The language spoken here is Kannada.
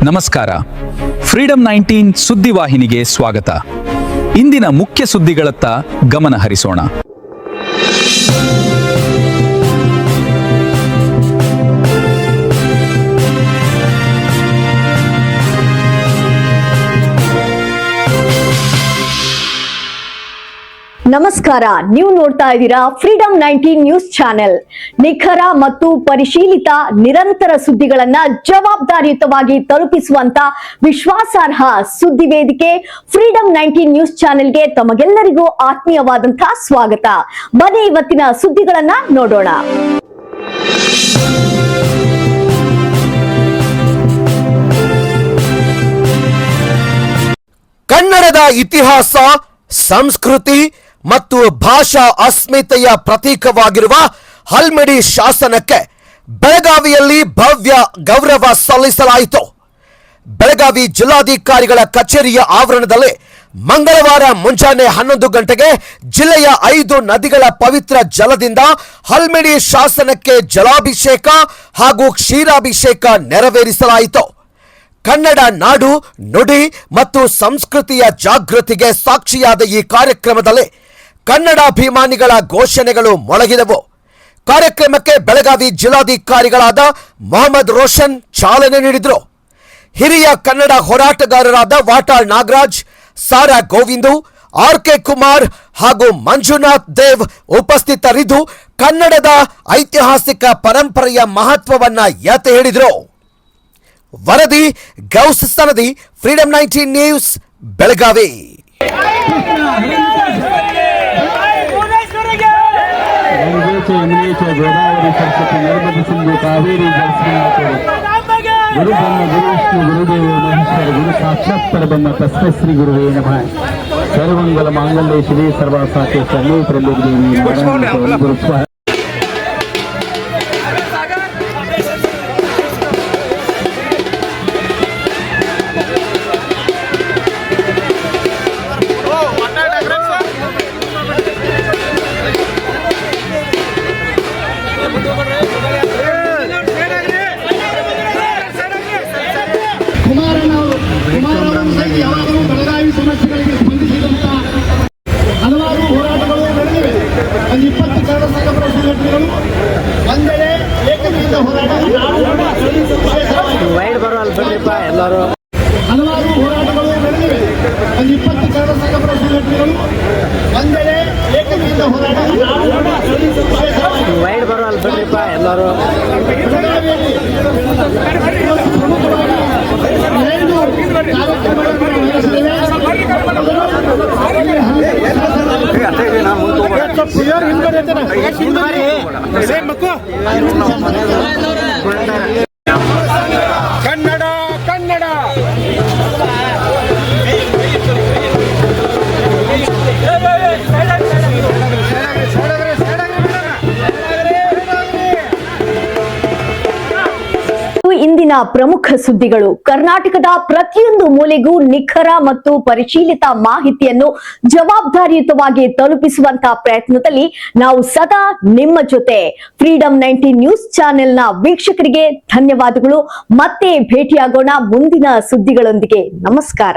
ನಮಸ್ಕಾರ. ಫ್ರೀಡಂ 19 ಸುದ್ದಿವಾಹಿನಿಗೆ ಸ್ವಾಗತ. ಇಂದಿನ ಮುಖ್ಯ ಸುದ್ದಿಗಳತ್ತ ಗಮನ ಹರಿಸೋಣ. ನಮಸ್ಕಾರ, ನೀವು ನೋಡ್ತಾ ಇದ್ದೀರಾ ಫ್ರೀಡಂ 19 ನ್ಯೂಸ್ ಚಾನೆಲ್. ನಿಖರ ಮತ್ತು ಪರಿಶೀಲಿತ ನಿರಂತರ ಸುದ್ದಿಗಳನ್ನ ಜವಾಬ್ದಾರಿಯುತವಾಗಿ ತಲುಪಿಸುವಂತ ವಿಶ್ವಾಸಾರ್ಹ ಸುದ್ದಿ ವೇದಿಕೆ ಫ್ರೀಡಂ 19 ನ್ಯೂಸ್ ಚಾನೆಲ್ಗೆ ತಮಗೆಲ್ಲರಿಗೂ ಆತ್ಮೀಯವಾದಂತಹ ಸ್ವಾಗತ. ಬನ್ನಿ ಇವತ್ತಿನ ಸುದ್ದಿಗಳನ್ನ ನೋಡೋಣ. ಕನ್ನಡದ ಇತಿಹಾಸ, ಸಂಸ್ಕೃತಿ ಮತ್ತು ಭಾಷಾ ಅಸ್ಮಿತೆಯ ಪ್ರತೀಕವಾಗಿರುವ ಹಲ್ಮಿಡಿ ಶಾಸನಕ್ಕೆ ಬೆಳಗಾವಿಯಲ್ಲಿ ಭವ್ಯ ಗೌರವ ಸಲ್ಲಿಸಲಾಯಿತು. ಬೆಳಗಾವಿ ಜಿಲ್ಲಾಧಿಕಾರಿಗಳ ಕಚೇರಿಯ ಆವರಣದಲ್ಲಿ ಮಂಗಳವಾರ ಮುಂಜಾನೆ 11 ಗಂಟೆಗೆ ಜಿಲ್ಲೆಯ 5 ನದಿಗಳ ಪವಿತ್ರ ಜಲದಿಂದ ಹಲ್ಮಿಡಿ ಶಾಸನಕ್ಕೆ ಜಲಾಭಿಷೇಕ ಹಾಗೂ ಕ್ಷೀರಾಭಿಷೇಕ ನೆರವೇರಿಸಲಾಯಿತು. ಕನ್ನಡ ನಾಡು, ನುಡಿ ಮತ್ತು ಸಂಸ್ಕೃತಿಯ ಜಾಗೃತಿಗೆ ಸಾಕ್ಷಿಯಾದ ಈ ಕಾರ್ಯಕ್ರಮದಲ್ಲಿ ಕನ್ನಡಾಭಿಮಾನಿಗಳ ಘೋಷಣೆಗಳು ಮೊಳಗಿದವು. ಕಾರ್ಯಕ್ರಮಕ್ಕೆ ಬೆಳಗಾವಿ ಜಿಲ್ಲಾಧಿಕಾರಿಗಳಾದ ಮೊಹಮ್ಮದ್ ರೋಷನ್ ಚಾಲನೆ ನೀಡಿದರು. ಹಿರಿಯ ಕನ್ನಡ ಹೋರಾಟಗಾರರಾದ ವಾಟಾಳ್ ನಾಗರಾಜ್, ಸಾರಾ ಗೋವಿಂದು, ಆರ್.ಕೆ. ಕುಮಾರ್ ಹಾಗೂ ಮಂಜುನಾಥ್ ದೇವ್ ಉಪಸ್ಥಿತರಿದ್ದು ಕನ್ನಡದ ಐತಿಹಾಸಿಕ ಪರಂಪರೆಯ ಮಹತ್ವವನ್ನ ಎತ್ತಿ ಹಿಡಿದರು. ವರದಿ ಗೌಸ್ ಸನದಿ, ಫ್ರೀಡಂ 19 ನ್ಯೂಸ್, ಬೆಳಗಾವಿ. गोदावरी सरस्वती नर्मदा सिंधु कावेरी गुरु ब्रह्म गुरु विष्णु गुरुदेव महेश्वर गुरु साक्षात् परब्रह्म तस्मै श्री गुरुवे नमः. सर्वमंगल मांगल्ये शिवे सर्वासाते शरणे त्र्यंबके देवी गुरु स्वाहा. ಯಾವಾಗಲೂ ಬೆಳಗಾವಿ ಸಮಸ್ಯೆಗಳಿಗೆ ಸ್ಪಂದಿಸಿದಂತ ಹಲವಾರು ಹೋರಾಟಗಳು ನಡೆದಿವೆ. ಒಂದು 20 ಕನ್ನಡ ಸಂಘಟನಾ ಸಂಘಟನೆಗಳು ಒಂದೆಡೆ ಏಕತೆಯಿಂದ ಹೋರಾಟ, ಹಲವಾರು ಹೋರಾಟಗಳು ನಡೆದಿವೆ. ಒಂದು 20 ಕನ್ನಡ ಸಂಘಟನಾ ಸಂಘಟನೆಗಳು ಒಂದೆಡೆ ಏಕತೆಯಿಂದ ಹೋರಾಟ, ಕನ್ನಡ ಕನ್ನಡ ಇಂದಿನ ಪ್ರಮುಖ ಸುದ್ದಿಗಳು. ಕರ್ನಾಟಕದ ಪ್ರತಿಯೊಂದು ಮೂಲೆಗೂ ನಿಖರ ಮತ್ತು ಪರಿಶೀಲಿತ ಮಾಹಿತಿಯನ್ನು ಜವಾಬ್ದಾರಿಯುತವಾಗಿ ತಲುಪಿಸುವಂತಹ ಪ್ರಯತ್ನದಲ್ಲಿ ನಾವು ಸದಾ ನಿಮ್ಮ ಜೊತೆ. ಫ್ರೀಡಂ 19 ನ್ಯೂಸ್ ಚಾನೆಲ್ನ ವೀಕ್ಷಕರಿಗೆ ಧನ್ಯವಾದಗಳು. ಮತ್ತೆ ಭೇಟಿಯಾಗೋಣ ಮುಂದಿನ ಸುದ್ದಿಗಳೊಂದಿಗೆ. ನಮಸ್ಕಾರ.